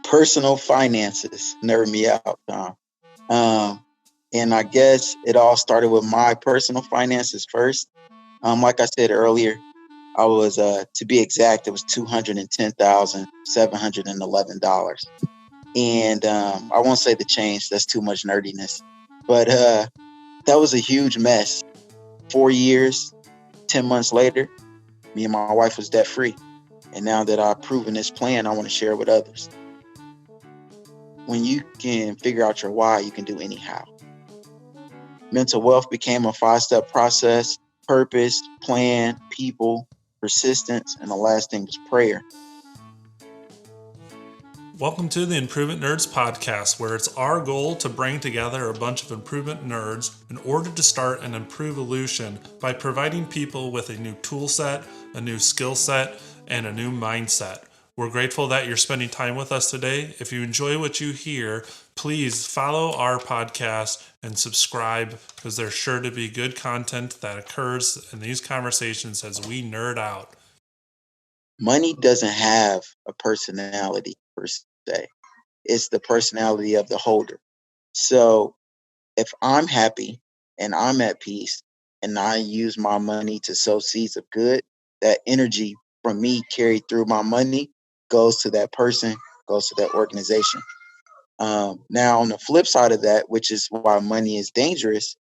Personal finances nerd me out, Tom. And I guess it all started with my personal finances first. Like I said earlier, I was, to be exact, it was $210,711. And I won't say the change, that's too much nerdiness. But that was a huge mess. 4 years, 10 months later, me and my wife was debt free. And now that I've proven this plan, I want to share it with others. When you can figure out your why, you can do anyhow. Mental wealth became a 5-step process: purpose, plan, people, persistence, and the last thing was prayer. Welcome to the Improvement Nerds podcast, where it's our goal to bring together a bunch of improvement nerds in order to start an improvolution by providing people with a new tool set, a new skill set, and a new mindset. We're grateful that you're spending time with us today. If you enjoy what you hear, please follow our podcast and subscribe, because there's sure to be good content that occurs in these conversations as we nerd out. Money doesn't have a personality per se. It's the personality of the holder. So if I'm happy and I'm at peace and I use my money to sow seeds of good, that energy from me carried through my money goes to that person, goes to that organization. Now, on the flip side of that, which is why money is dangerous,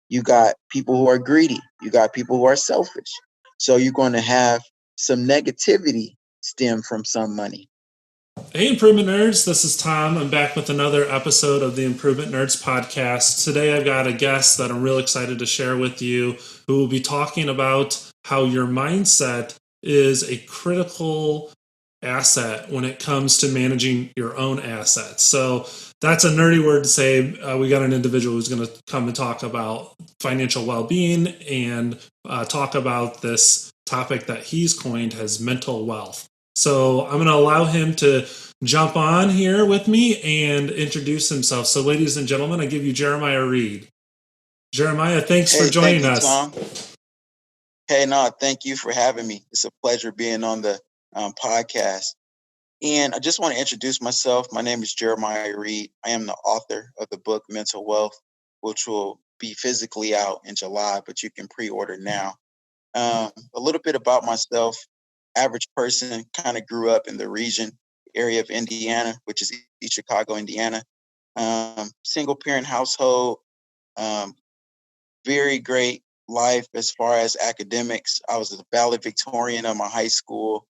you got people who are greedy, you got people who are selfish. So you're going to have some negativity stem from some money. Hey, Improvement Nerds, this is Tom. I'm back with another episode of the Improvement Nerds podcast. Today I've got a guest that I'm real excited to share with you, who will be talking about how your mindset is a critical asset when it comes to managing your own assets. So that's a nerdy word to say. We got an individual who's going to come and talk about financial well-being and talk about this topic that he's coined as mental wealth. So I'm going to allow him to jump on here with me and introduce himself. So ladies and gentlemen, I give you Jeremiah Reed. Jeremiah, thanks for joining us. Tom. Hey, no, thank you for having me. It's a pleasure being on the podcast. And I just want to introduce myself. My name is Jeremiah Reed. I am the author of the book Mental Wealth, which will be physically out in July, but you can pre-order now. A little bit about myself. Average person, kind of grew up in the area of Indiana, which is East Chicago, Indiana. Single parent household. Very great life as far as academics. I was a valedictorian of my high school.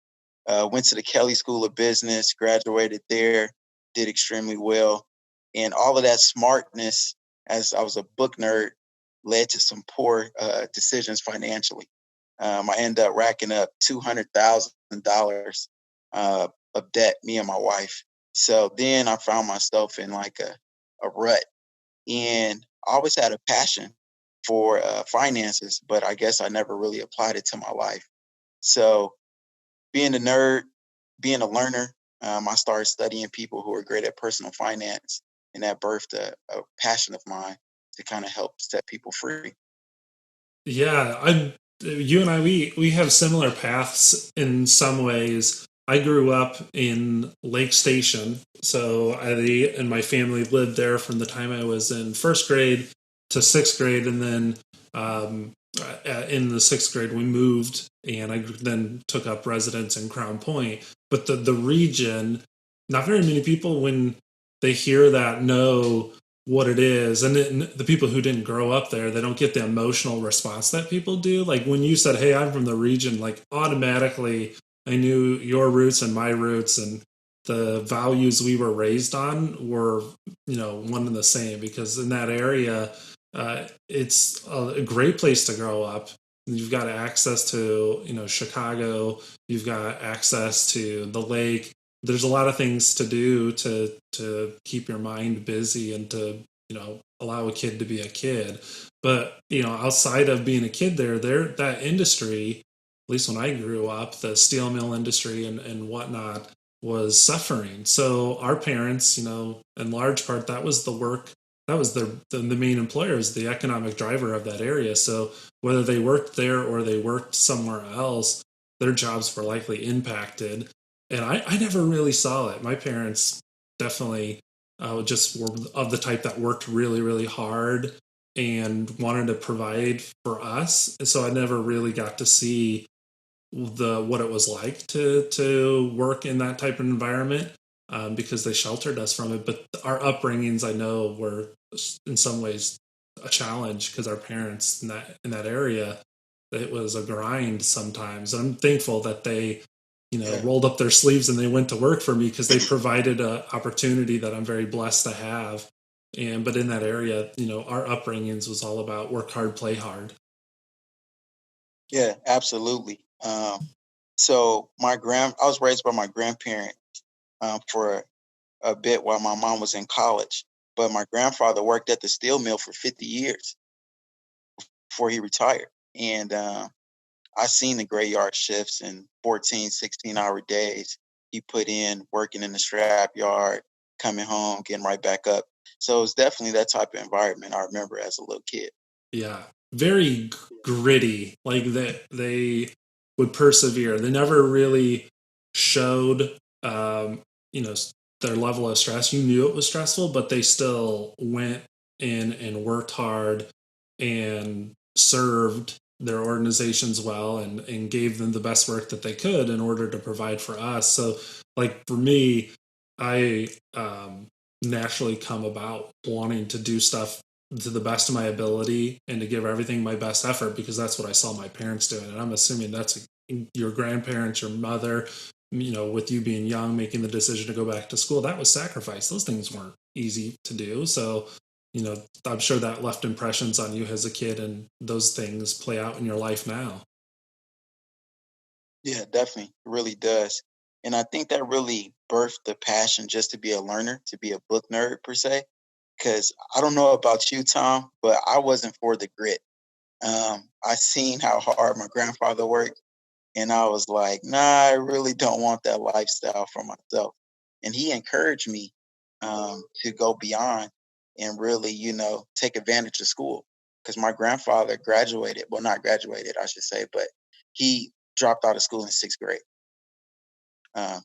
Went to the Kelley School of Business, graduated there, did extremely well. And all of that smartness, as I was a book nerd, led to some poor decisions financially. I ended up racking up $200,000 of debt, me and my wife. So then I found myself in like a rut. And I always had a passion for finances, but I guess I never really applied it to my life. So being a nerd, being a learner, I started studying people who are great at personal finance, and that birthed a passion of mine to kind of help set people free. Yeah, you and I, we have similar paths in some ways. I grew up in Lake Station, so I and my family lived there from the time I was in first grade to sixth grade, and then in the sixth grade we moved, and I then took up residence in Crown Point. But the region, not very many people, when they hear that, know what it is. And the people who didn't grow up there, they don't get the emotional response that people do. Like when you said, hey, I'm from the region, like automatically I knew your roots and my roots, and the values we were raised on were, one and the same, because in that area, it's a great place to grow up. You've got access to, Chicago, you've got access to the lake. There's a lot of things to do to keep your mind busy and to, allow a kid to be a kid. But, outside of being a kid there, that industry, at least when I grew up, the steel mill industry and whatnot, was suffering. So our parents, in large part, that was the work. That was the main employers, the economic driver of that area. So whether they worked there or they worked somewhere else, their jobs were likely impacted. And I never really saw it. My parents definitely just were of the type that worked really, really hard and wanted to provide for us. So I never really got to see the what it was like to work in that type of environment, because they sheltered us from it. But our upbringings, I know, were in some ways a challenge because our parents in that area, it was a grind sometimes. I'm thankful that they, Yeah. rolled up their sleeves and they went to work for me because they provided an opportunity that I'm very blessed to have. And but in that area, our upbringings was all about work hard, play hard. Yeah, absolutely. So I was raised by my grandparent for a bit while my mom was in college, but my grandfather worked at the steel mill for 50 years before he retired. And I seen the graveyard shifts and 14, 16-hour days he put in working in the scrap yard, coming home, getting right back up. So it's definitely that type of environment I remember as a little kid. Yeah, very gritty. Like that they would persevere. They never really showed, you know, their level of stress. You knew it was stressful, but they still went in and worked hard and served their organizations well and gave them the best work that they could in order to provide for us. So, like for me, I naturally come about wanting to do stuff to the best of my ability and to give everything my best effort because that's what I saw my parents doing. And I'm assuming that's your grandparents, your mother, with you being young, making the decision to go back to school, that was sacrifice. Those things weren't easy to do. So, I'm sure that left impressions on you as a kid and those things play out in your life now. Yeah, definitely. It really does. And I think that really birthed the passion just to be a learner, to be a book nerd per se. Because I don't know about you, Tom, but I wasn't for the grit. I seen how hard my grandfather worked, and I was like, nah, I really don't want that lifestyle for myself. And he encouraged me to go beyond and really, take advantage of school. Because my grandfather graduated, well, not graduated, I should say, but he dropped out of school in sixth grade.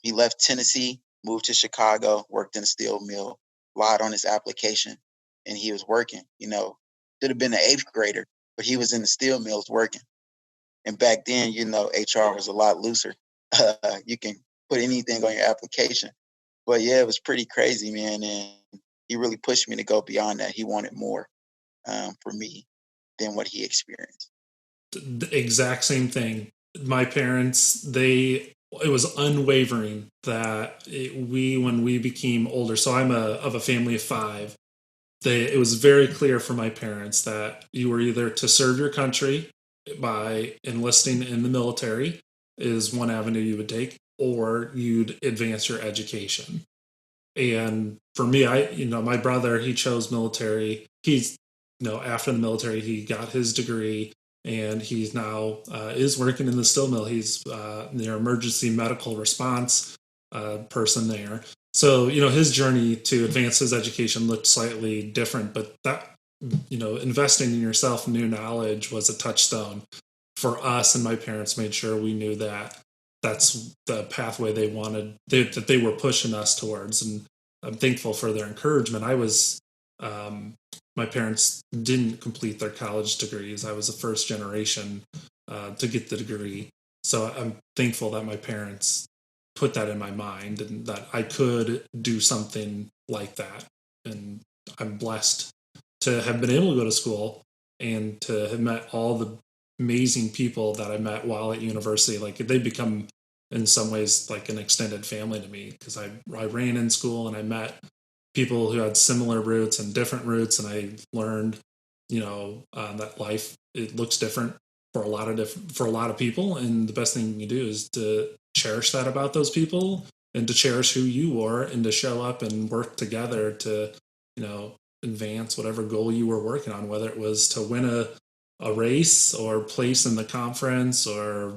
He left Tennessee, moved to Chicago, worked in a steel mill, lied on his application, and he was working. Should have been an eighth grader, but he was in the steel mills working. And back then, HR was a lot looser. You can put anything on your application. But yeah, it was pretty crazy, man. And he really pushed me to go beyond that. He wanted more for me than what he experienced. The exact same thing. My parents, it was unwavering that when we became older. So I'm of a family of five. It was very clear for my parents that you were either to serve your country by enlisting in the military is one avenue you would take, or you'd advance your education. And for me, my brother, he chose military. He's, after the military, he got his degree and he's now is working in the steel mill. He's their emergency medical response person there. So, his journey to advance his education looked slightly different, but that, investing in yourself, new knowledge was a touchstone for us. And my parents made sure we knew that that's the pathway that they were pushing us towards. And I'm thankful for their encouragement. My parents didn't complete their college degrees. I was the first generation to get the degree. So I'm thankful that my parents put that in my mind and that I could do something like that. And I'm blessed to have been able to go to school and to have met all the amazing people that I met while at university. Like they become in some ways like an extended family to me because I ran in school and I met people who had similar roots and different roots, and I learned, that life it looks different for a lot of people, and the best thing you do is to cherish that about those people and to cherish who you are and to show up and work together to, advance whatever goal you were working on, whether it was to win a race or place in the conference or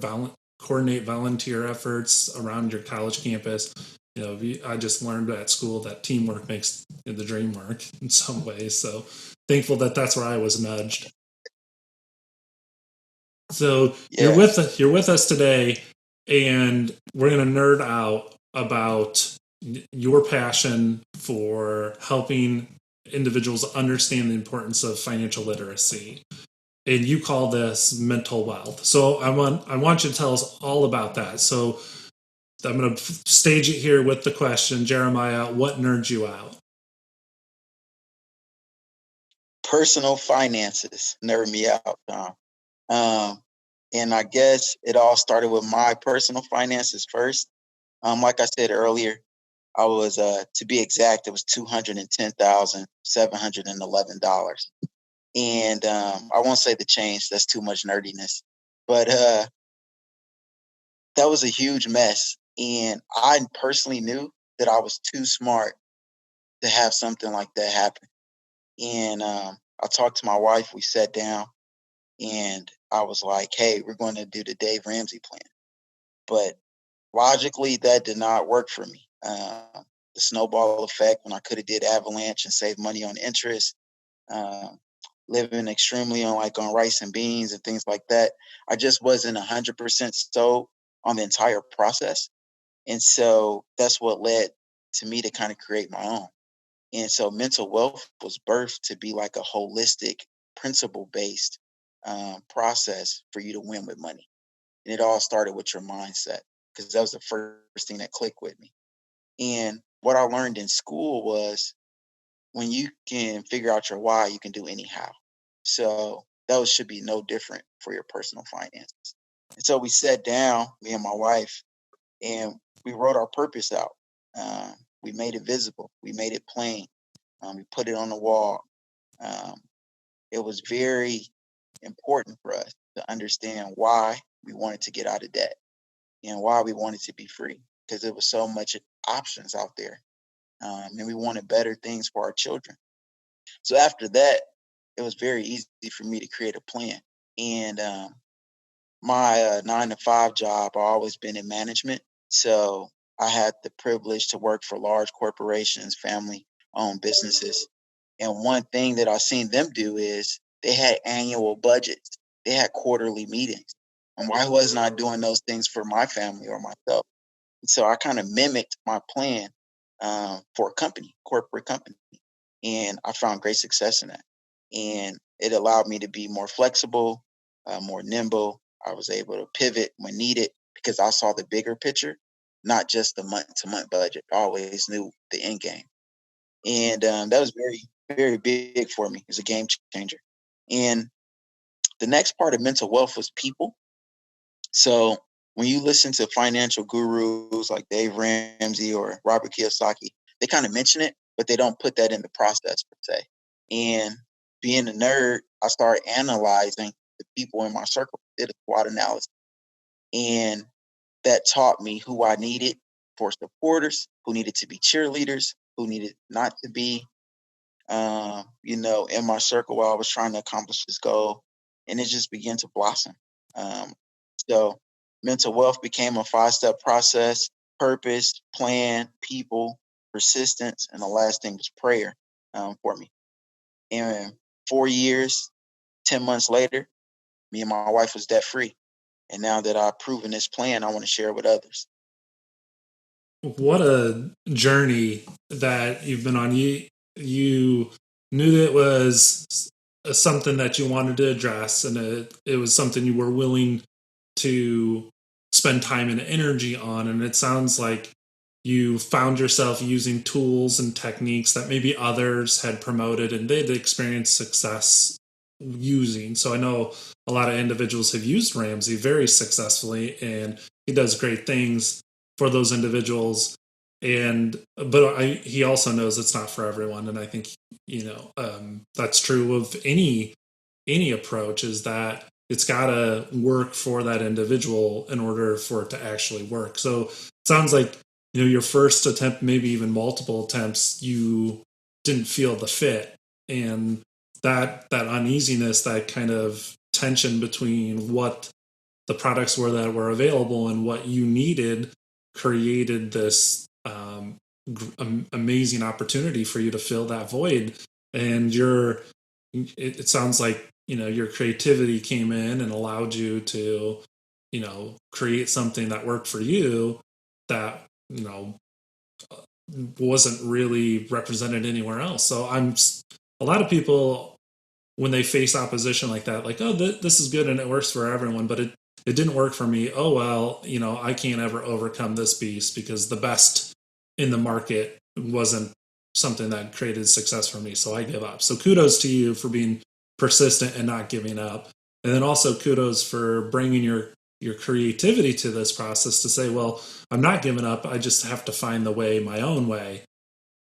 coordinate volunteer efforts around your college campus. I just learned at school that teamwork makes the dream work in some ways. So thankful that that's where I was nudged. So Yeah. you're with us today, and we're gonna nerd out about your passion for helping individuals understand the importance of financial literacy. And you call this mental wealth. So I want you to tell us all about that. So I'm going to stage it here with the question, Jeremiah, what nerds you out? Personal finances nerd me out, Tom. And I guess it all started with my personal finances first. Like I said earlier, I was, to be exact, it was $210,711. And I won't say the change, that's too much nerdiness. But that was a huge mess. And I personally knew that I was too smart to have something like that happen. And I talked to my wife, we sat down, and I was like, hey, we're going to do the Dave Ramsey plan. But logically, that did not work for me. The snowball effect when I could have did Avalanche and saved money on interest, um, living extremely on rice and beans and things like that. I just wasn't 100% sold on the entire process. And so that's what led to me to kind of create my own. And so mental wealth was birthed to be like a holistic, principle based process for you to win with money. And it all started with your mindset because that was the first thing that clicked with me. And what I learned in school was when you can figure out your why, you can do anyhow. So those should be no different for your personal finances. And so we sat down, me and my wife, and we wrote our purpose out. We made it visible. We made it plain. We put it on the wall. Um, it was very important for us to understand why we wanted to get out of debt and why we wanted to be free because there was so much options out there, and we wanted better things for our children. So after that, it was very easy for me to create a plan. And my 9 to 5 job, I always been in management, so I had the privilege to work for large corporations, family-owned businesses. And one thing that I've seen them do is they had annual budgets, they had quarterly meetings. And why wasn't I doing those things for my family or myself? So I kind of mimicked my plan for a company, corporate company, and I found great success in that. And it allowed me to be more flexible, more nimble. I was able to pivot when needed because I saw the bigger picture, not just the month to month budget. I always knew the end game, and that was very, very big for me. It was a game changer. And the next part of mental wealth was people. So when you listen to financial gurus like Dave Ramsey or Robert Kiyosaki, they kind of mention it, but they don't put that in the process per se. And being a nerd, I started analyzing the people in my circle, did a SWOT analysis, and that taught me who I needed for supporters, who needed to be cheerleaders, who needed not to be, in my circle while I was trying to accomplish this goal. And it just began to blossom. Um, so mental wealth became a 5 step process: purpose, plan, people, persistence, and the last thing was prayer for me. And 4 years, 10 months later, me and my wife was debt free. And now that I've proven this plan, I want to share it with others. What a journey that you've been on. You knew that it was something that you wanted to address, and it was something you were willing to spend time and energy on. And it sounds like you found yourself using tools and techniques that maybe others had promoted and they'd experienced success using. So I know a lot of individuals have used Ramsey very successfully, and he does great things for those individuals. And he also knows it's not for everyone, and I think that's true of any approach, is that it's got to work for that individual in order for it to actually work. So it sounds like your first attempt, maybe even multiple attempts, you didn't feel the fit, and that uneasiness, that kind of tension between what the products were that were available and what you needed, created this amazing opportunity for you to fill that void. And it sounds like your creativity came in and allowed you to create something that worked for you, that wasn't really represented anywhere else. So a lot of people, when they face opposition like that, like, oh, this is good and it works for everyone, but it didn't work for me. Oh, well, I can't ever overcome this beast because the best in the market wasn't something that created success for me. So I give up. So kudos to you for being persistent and not giving up. And then also kudos for bringing your creativity to this process to say, well, I'm not giving up. I just have to find the way, my own way.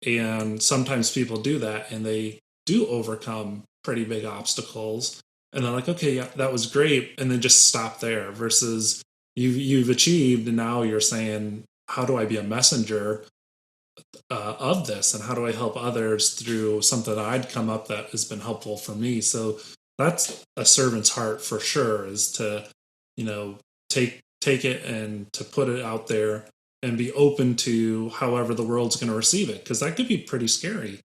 And sometimes people do that and they do overcome pretty big obstacles. And they're like, okay, yeah, that was great. And then just stop there versus you've achieved. And now you're saying, how do I be a messenger of this? And how do I help others through something that I'd come up that has been helpful for me? So that's a servant's heart for sure, is to, take it and to put it out there and be open to however the world's going to receive it, because that could be pretty scary,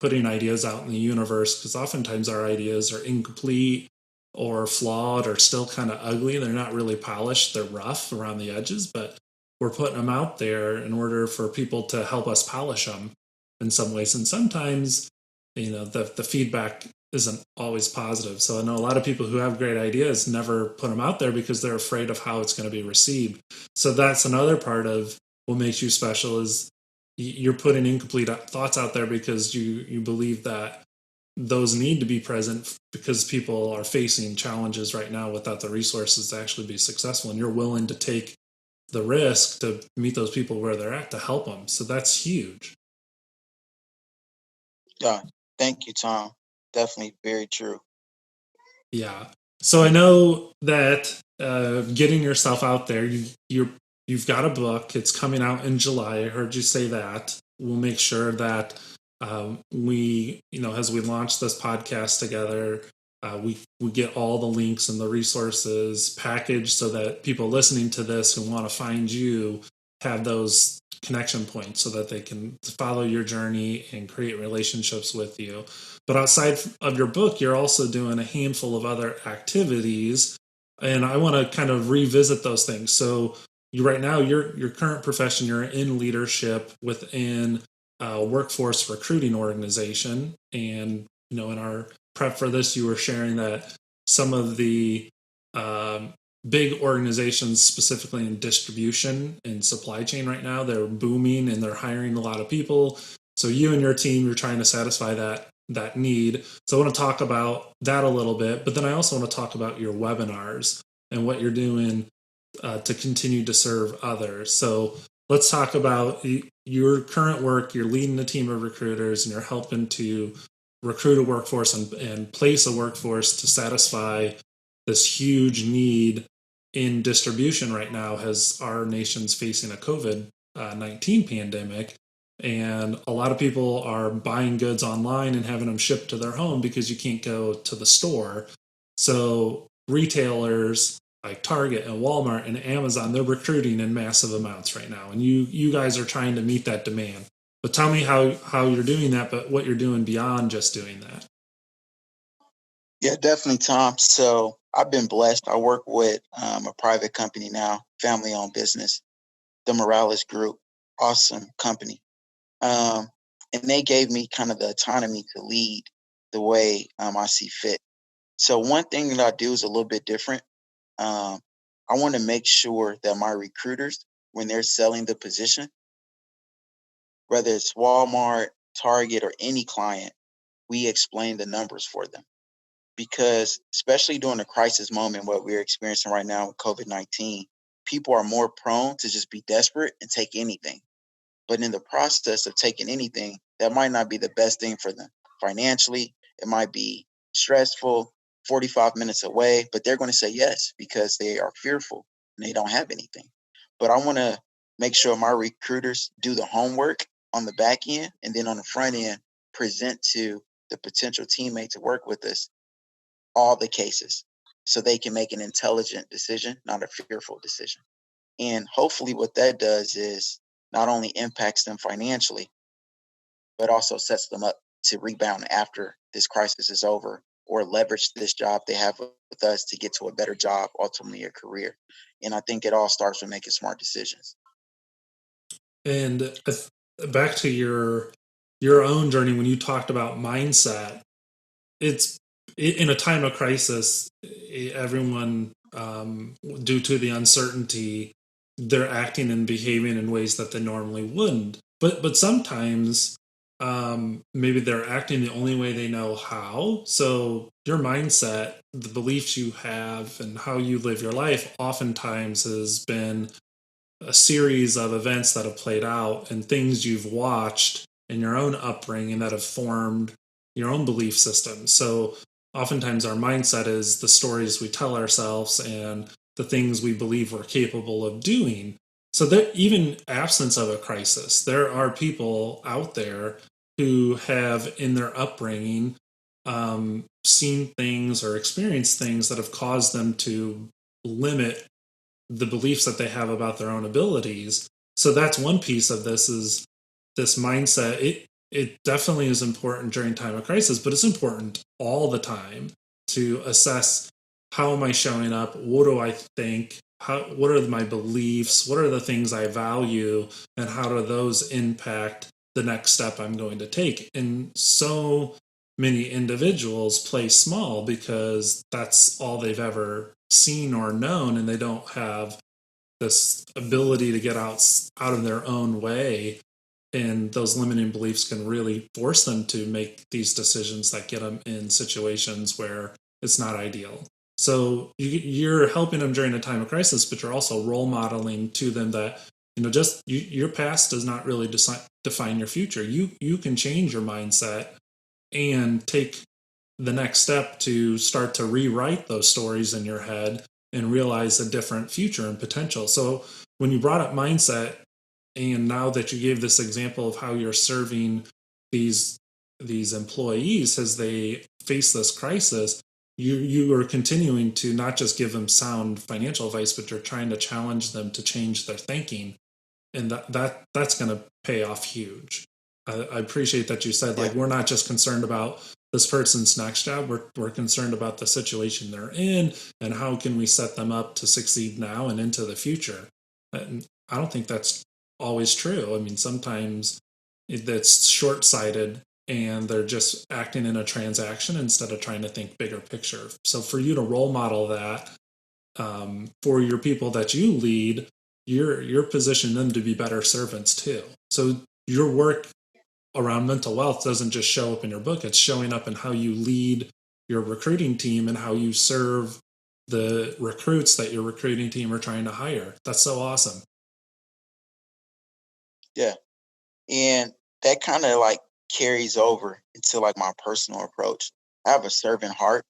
putting ideas out in the universe, because oftentimes our ideas are incomplete or flawed or still kind of ugly. They're not really polished, they're rough around the edges, but we're putting them out there in order for people to help us polish them in some ways. And sometimes the feedback isn't always positive. So I know a lot of people who have great ideas never put them out there because they're afraid of how it's going to be received. So that's another part of what makes you special, is you're putting incomplete thoughts out there because you believe that those need to be present because people are facing challenges right now without the resources to actually be successful, and you're willing to take the risk to meet those people where they're at to help them. So that's huge. Yeah, thank you, Tom. Definitely very true. Yeah. So I know that getting yourself out there, you've got a book. It's coming out in July. I heard you say that. We'll make sure that we, as we launch this podcast together, we get all the links and the resources packaged so that people listening to this who want to find you have those connection points so that they can follow your journey and create relationships with you. But outside of your book, you're also doing a handful of other activities, and I want to kind of revisit those things. So right now, your current profession, you're in leadership within a workforce recruiting organization, and in our prep for this, you were sharing that some of the big organizations, specifically in distribution and supply chain right now, they're booming and they're hiring a lot of people. So you and your team, you're trying to satisfy that need. So I want to talk about that a little bit, but then I also want to talk about your webinars and what you're doing to continue to serve others. So let's talk about your current work. You're leading a team of recruiters and you're helping to recruit a workforce and place a workforce to satisfy this huge need in distribution right now, as our nation's facing a COVID-19 pandemic. And a lot of people are buying goods online and having them shipped to their home because you can't go to the store. So retailers like Target and Walmart and Amazon, they're recruiting in massive amounts right now. And you guys are trying to meet that demand. But tell me how you're doing that, but what you're doing beyond just doing that. Yeah, definitely, Tom. So I've been blessed. I work with a private company now, family-owned business, the Morales Group. Awesome company. And they gave me kind of the autonomy to lead the way I see fit. So one thing that I do is a little bit different. I want to make sure that my recruiters, when they're selling the position, whether it's Walmart, Target, or any client, we explain the numbers for them. Because especially during the crisis moment, what we're experiencing right now with COVID-19, people are more prone to just be desperate and take anything. But in the process of taking anything, that might not be the best thing for them. Financially, it might be stressful, 45 minutes away, but they're going to say yes because they are fearful and they don't have anything. But I want to make sure my recruiters do the homework on the back end, and then on the front end, present to the potential teammate to work with us all the cases so they can make an intelligent decision, not a fearful decision. And hopefully what that does is not only impacts them financially, but also sets them up to rebound after this crisis is over, or leverage this job they have with us to get to a better job, ultimately a career. And I think it all starts with making smart decisions. And back to your own journey when you talked about mindset, it's in a time of crisis, everyone, due to the uncertainty, they're acting and behaving in ways that they normally wouldn't. But sometimes, maybe they're acting the only way they know how. So your mindset, the beliefs you have, and how you live your life, oftentimes has been a series of events that have played out and things you've watched in your own upbringing that have formed your own belief system. So oftentimes our mindset is the stories we tell ourselves and the things we believe we're capable of doing. So that even absence of a crisis, there are people out there who have in their upbringing, seen things or experienced things that have caused them to limit the beliefs that they have about their own abilities. So that's one piece of this, is this mindset. It definitely is important during time of crisis, but it's important all the time to assess, how am I showing up? What do I think? What are my beliefs? What are the things I value? And how do those impact the next step I'm going to take? And so many individuals play small because that's all they've ever seen or known, and they don't have this ability to get out of their own way, and those limiting beliefs can really force them to make these decisions that get them in situations where it's not ideal. So you're helping them during a time of crisis, but you're also role modeling to them that, just your past does not really define your future. You can change your mindset and take the next step to start to rewrite those stories in your head and realize a different future and potential. So when you brought up mindset, and now that you gave this example of how you're serving these employees as they face this crisis, you are continuing to not just give them sound financial advice, but you're trying to challenge them to change their thinking, and that's going to pay off huge. I appreciate that you said, like, Yeah. we're not just concerned about this person's next job. We're concerned about the situation they're in, and how can we set them up to succeed now and into the future. And I don't think that's always true. I mean, sometimes that's short sighted, and they're just acting in a transaction instead of trying to think bigger picture. So for you to role model that, for your people that you lead, you're positioning them to be better servants too. So your work around mental wealth doesn't just show up in your book, it's showing up in how you lead your recruiting team and how you serve the recruits that your recruiting team are trying to hire. That's so awesome. Yeah. And that kind of like carries over into like my personal approach. I have a servant heart.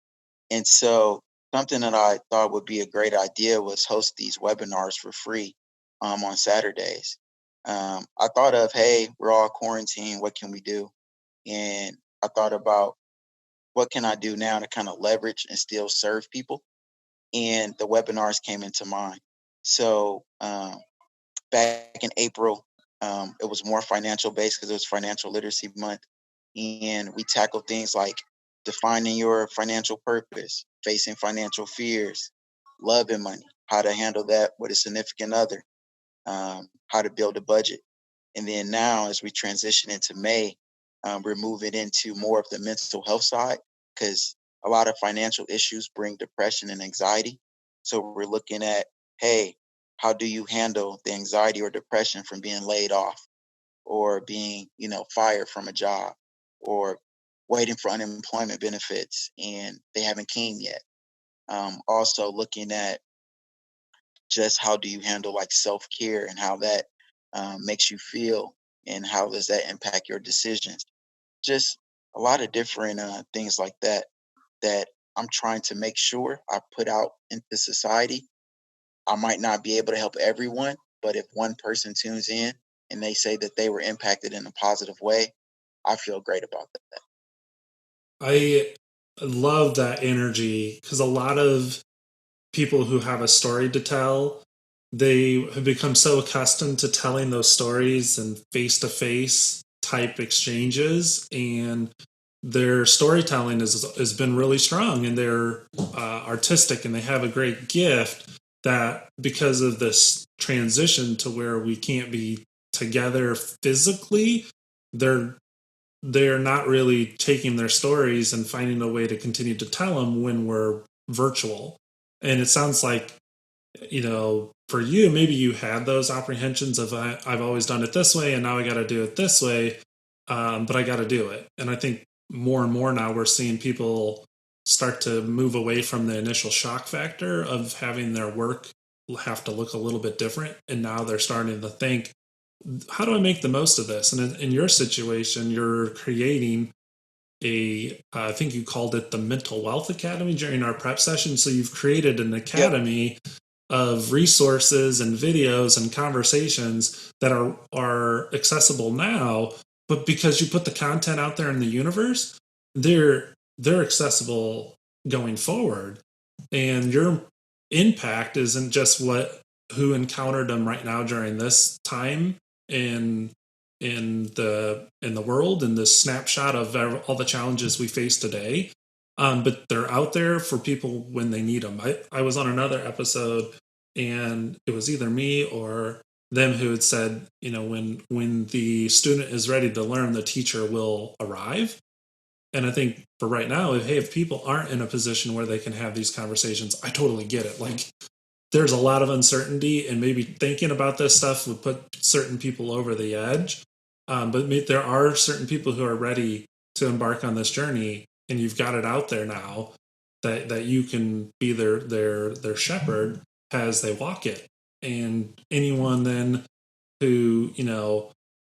And so something that I thought would be a great idea was host these webinars for free on Saturdays. I thought of, hey, we're all quarantined. What can we do? And I thought about, what can I do now to kind of leverage and still serve people? And the webinars came into mind. So back in April, it was more financial based because it was Financial Literacy Month. And we tackled things like defining your financial purpose, facing financial fears, love and money, how to handle that with a significant other, how to build a budget. And then now, as we transition into May, we're moving into more of the mental health side, because a lot of financial issues bring depression and anxiety. So we're looking at, hey, how do you handle the anxiety or depression from being laid off, or being, fired from a job, or waiting for unemployment benefits and they haven't came yet. Also looking at just how do you handle like self care and how that makes you feel, and how does that impact your decisions. Just a lot of different things like that, that I'm trying to make sure I put out into society. I might not be able to help everyone, but if one person tunes in and they say that they were impacted in a positive way, I feel great about that. I love that energy, because a lot of people who have a story to tell, they have become so accustomed to telling those stories and face to face type exchanges, and their storytelling has been really strong, and they're artistic, and they have a great gift, that because of this transition to where we can't be together physically, they're not really taking their stories and finding a way to continue to tell them when we're virtual. And it sounds like, for you, maybe you had those apprehensions of I've always done it this way and now I got to do it this way, but I got to do it. And I think more and more now we're seeing people start to move away from the initial shock factor of having their work have to look a little bit different. And now they're starting to think, how do I make the most of this? And in your situation, you're creating I think you called it the Mental Wealth Academy during our prep session. So you've created an academy of resources and videos and conversations that are accessible now, but because you put the content out there in the universe, they're accessible going forward. And your impact isn't just who encountered them right now during this time in the world, and the snapshot of all the challenges we face today, but they're out there for people when they need them. I was on another episode, and it was either me or them who had said, when the student is ready to learn, the teacher will arrive. And I think for right now, if people aren't in a position where they can have these conversations, I totally get it. Like, there's a lot of uncertainty, and maybe thinking about this stuff would put certain people over the edge. But there are certain people who are ready to embark on this journey, and you've got it out there now that you can be their shepherd as they walk it. And anyone then who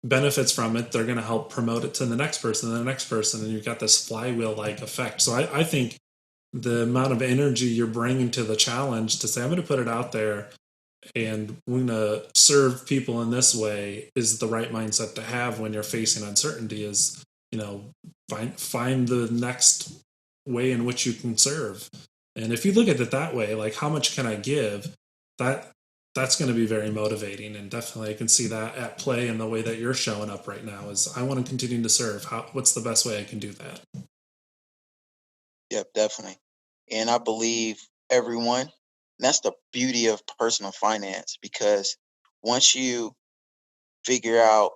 benefits from it, they're going to help promote it to the next person and the next person, and you've got this flywheel like effect. So I think the amount of energy you're bringing to the challenge to say, I'm going to put it out there and we're going to serve people in this way, is the right mindset to have when you're facing uncertainty. Is, find the next way in which you can serve. And if you look at it that way, like, how much can I give, that's going to be very motivating. And definitely I can see that at play in the way that you're showing up right now. Is, I want to continue to serve. What's the best way I can do that? Yep, definitely. And I believe everyone, and that's the beauty of personal finance, because once you figure out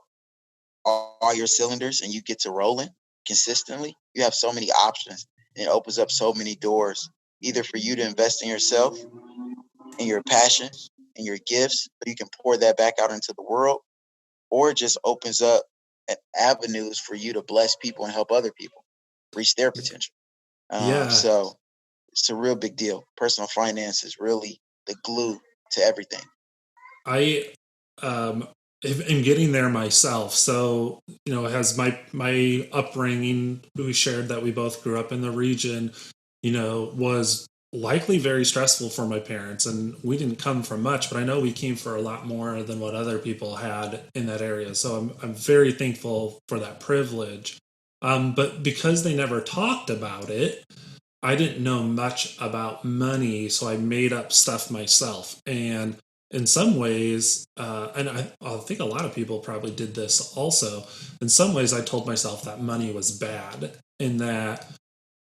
all your cylinders and you get to rolling consistently, you have so many options, and it opens up so many doors, either for you to invest in yourself and your passion and your gifts, so you can pour that back out into the world, or it just opens up avenues for you to bless people and help other people reach their potential. Yeah. So it's a real big deal. Personal finance is really the glue to everything. I am getting there myself. So, has my upbringing, we shared that we both grew up in the region, was likely very stressful for my parents. And we didn't come from much, but I know we came for a lot more than what other people had in that area. So I'm very thankful for that privilege. But because they never talked about it, I didn't know much about money, so I made up stuff myself. And in some ways, and I think a lot of people probably did this also, in some ways I told myself that money was bad, and that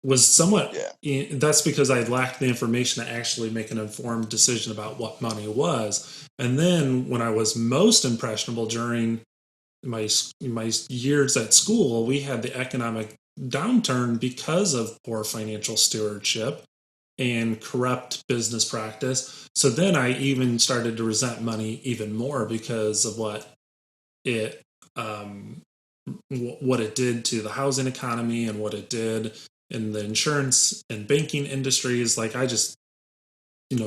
was somewhat, that's because I lacked the information to actually make an informed decision about what money was. And then when I was most impressionable during my years at school, we had the economic downturn because of poor financial stewardship and corrupt business practice. So then I even started to resent money even more because of what it did to the housing economy and what it did in the insurance and banking industries. Like, I just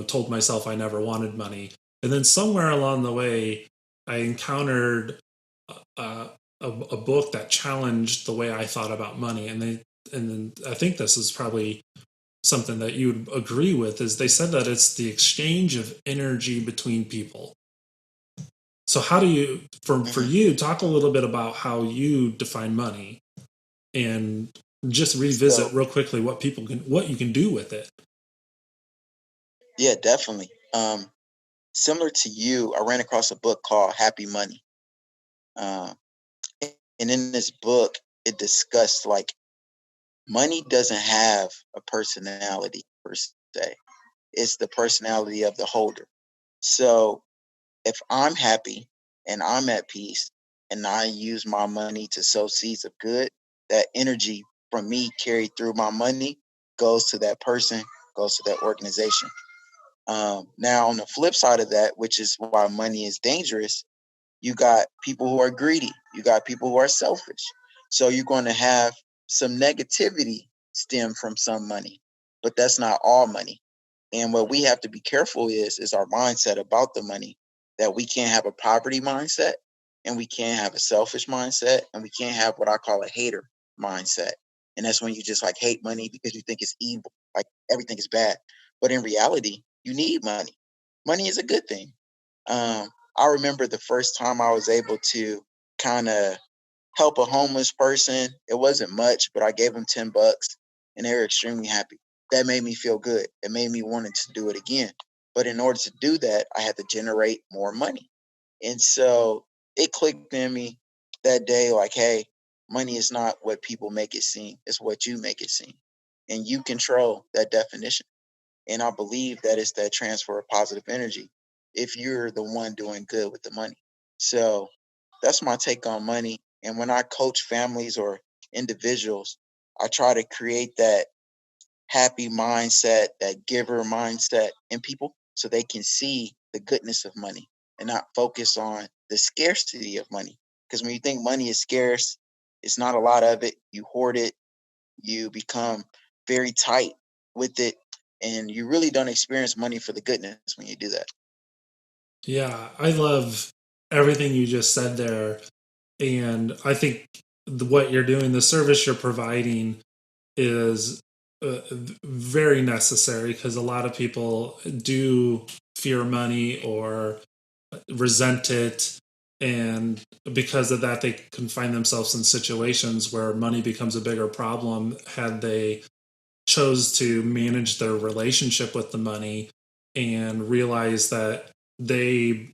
told myself I never wanted money. And then somewhere along the way I encountered a book that challenged the way I thought about money, and then I think this is probably something that you would agree with, is they said that it's the exchange of energy between people. So how do you, for you, talk a little bit about how you define money, and just revisit real quickly what you can do with it. Yeah, definitely. Similar to you, I ran across a book called Happy Money. And in this book, it discussed, like, money doesn't have a personality per se. It's the personality of the holder. So if I'm happy, and I'm at peace, and I use my money to sow seeds of good, that energy from me carried through my money goes to that person, goes to that organization. Now, on the flip side of that, which is why money is dangerous, you got people who are greedy, you got people who are selfish. So you're going to have some negativity stem from some money, but that's not all money. And what we have to be careful is our mindset about the money, that we can't have a poverty mindset, and we can't have a selfish mindset, and we can't have what I call a hater mindset. And that's when you just like hate money because you think it's evil, like everything is bad. But in reality, you need money. Money is a good thing. I remember the first time I was able to kind of help a homeless person. It wasn't much, but I gave them $10 and they were extremely happy. That made me feel good. It made me want to do it again. But in order to do that, I had to generate more money. And so it clicked in me that day like, hey, money is not what people make it seem, it's what you make it seem. And you control that definition. And I believe that it's that transfer of positive energy if you're the one doing good with the money. So that's my take on money. And when I coach families or individuals, I try to create that happy mindset, that giver mindset in people so they can see the goodness of money and not focus on the scarcity of money. Because when you think money is scarce, it's not a lot of it. You hoard it, you become very tight with it, and you really don't experience money for the goodness when you do that. Yeah, I love everything you just said there. And I think what you're doing, the service you're providing, is very necessary because a lot of people do fear money or resent it. And because of that, they can find themselves in situations where money becomes a bigger problem had they chose to manage their relationship with the money and realize that they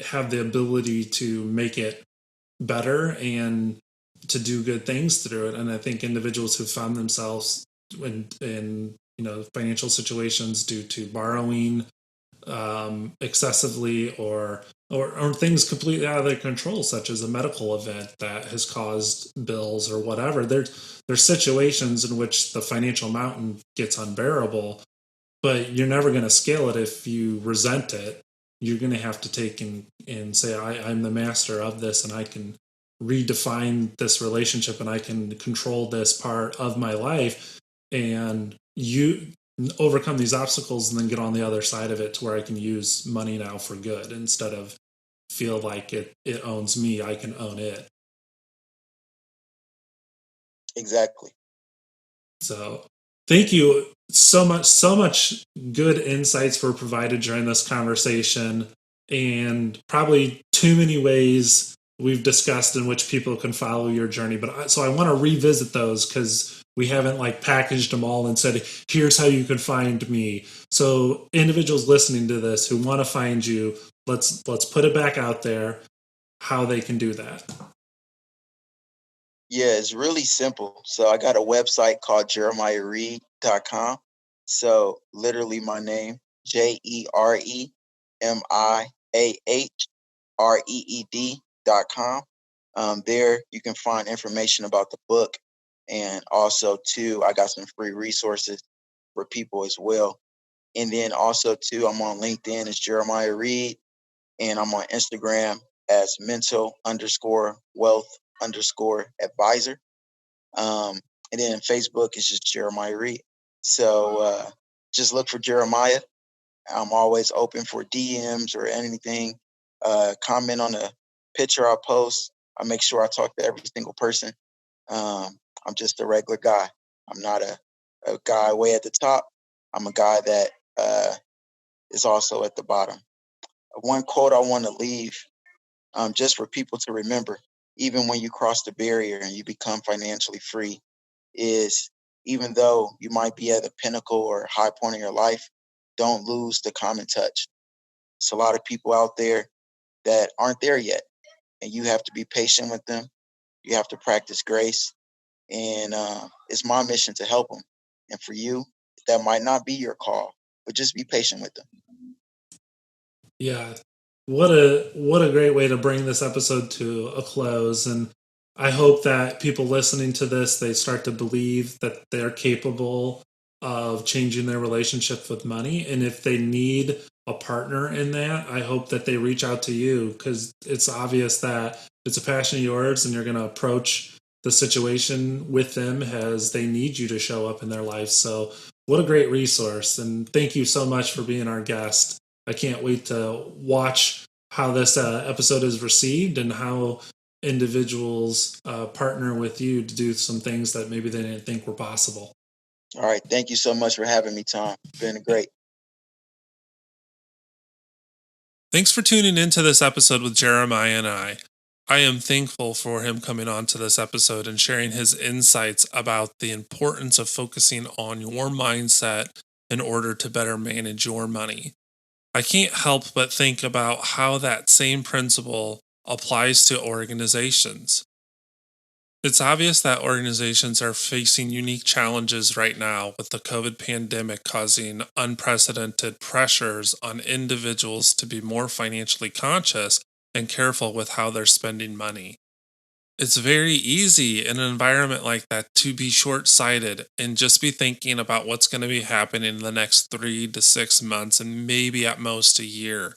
have the ability to make it better and to do good things through it. And I think individuals who found themselves in financial situations due to borrowing excessively or things completely out of their control, such as a medical event that has caused bills or whatever. There's situations in which the financial mountain gets unbearable, but you're never going to scale it if you resent it. You're going to have to take and say, I'm the master of this and I can redefine this relationship and I can control this part of my life. And you overcome these obstacles and then get on the other side of it to where I can use money now for good instead of feel like it owns me. I can own it. Exactly. So thank you so much. So much good insights were provided during this conversation, and probably too many ways we've discussed in which people can follow your journey. But so I want to revisit those because we haven't like packaged them all and said, here's how you can find me. So individuals listening to this who want to find you, let's put it back out there how they can do that. Yeah, it's really simple. So I got a website called jeremiahreed.com. So literally my name, JeremiahReed.com. There you can find information about the book. And also too, I got some free resources for people as well. And then also too, I'm on LinkedIn as Jeremiah Reed, and I'm on Instagram as mental_wealth_advisor. And then Facebook is just Jeremiah Reed. So just look for Jeremiah. I'm always open for DMs or anything. Comment on a picture I post. I make sure I talk to every single person. I'm just a regular guy. I'm not a guy way at the top. I'm a guy that is also at the bottom. One quote I want to leave just for people to remember, even when you cross the barrier and you become financially free, is even though you might be at a pinnacle or high point in your life, don't lose the common touch. It's a lot of people out there that aren't there yet, and you have to be patient with them. You have to practice grace, and it's my mission to help them. And for you, that might not be your call, but just be patient with them. Yeah. What a great way to bring this episode to a close. And I hope that people listening to this, they start to believe that they're capable of changing their relationship with money. And if they need a partner in that, I hope that they reach out to you, because it's obvious that it's a passion of yours and you're going to approach the situation with them as they need you to show up in their life. So what a great resource. And thank you so much for being our guest. I can't wait to watch how this episode is received and how individuals partner with you to do some things that maybe they didn't think were possible. All right. Thank you so much for having me, Tom. It's been great. Thanks for tuning into this episode with Jeremiah and I. I am thankful for him coming on to this episode and sharing his insights about the importance of focusing on your mindset in order to better manage your money. I can't help but think about how that same principle applies to organizations. It's obvious that organizations are facing unique challenges right now, with the COVID pandemic causing unprecedented pressures on individuals to be more financially conscious and careful with how they're spending money. It's very easy in an environment like that to be short-sighted and just be thinking about what's going to be happening in the next 3 to 6 months and maybe at most a year.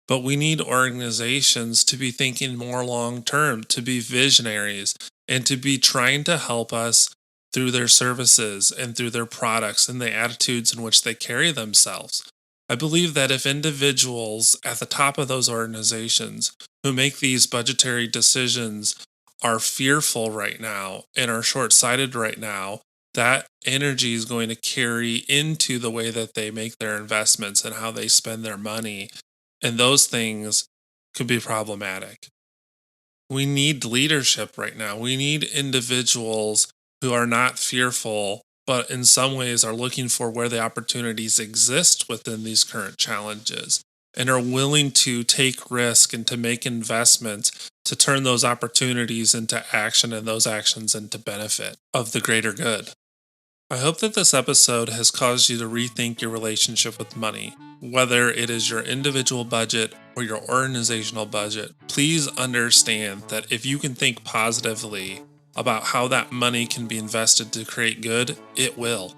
But we need organizations to be thinking more long-term, to be visionaries, and to be trying to help us through their services and through their products and the attitudes in which they carry themselves. I believe that if individuals at the top of those organizations who make these budgetary decisions are fearful right now and are short-sighted right now, that energy is going to carry into the way that they make their investments and how they spend their money. And those things could be problematic. We need leadership right now. We need individuals who are not fearful, but in some ways are looking for where the opportunities exist within these current challenges and are willing to take risk and to make investments to turn those opportunities into action and those actions into benefit of the greater good. I hope that this episode has caused you to rethink your relationship with money. Whether it is your individual budget or your organizational budget, please understand that if you can think positively about how that money can be invested to create good, it will.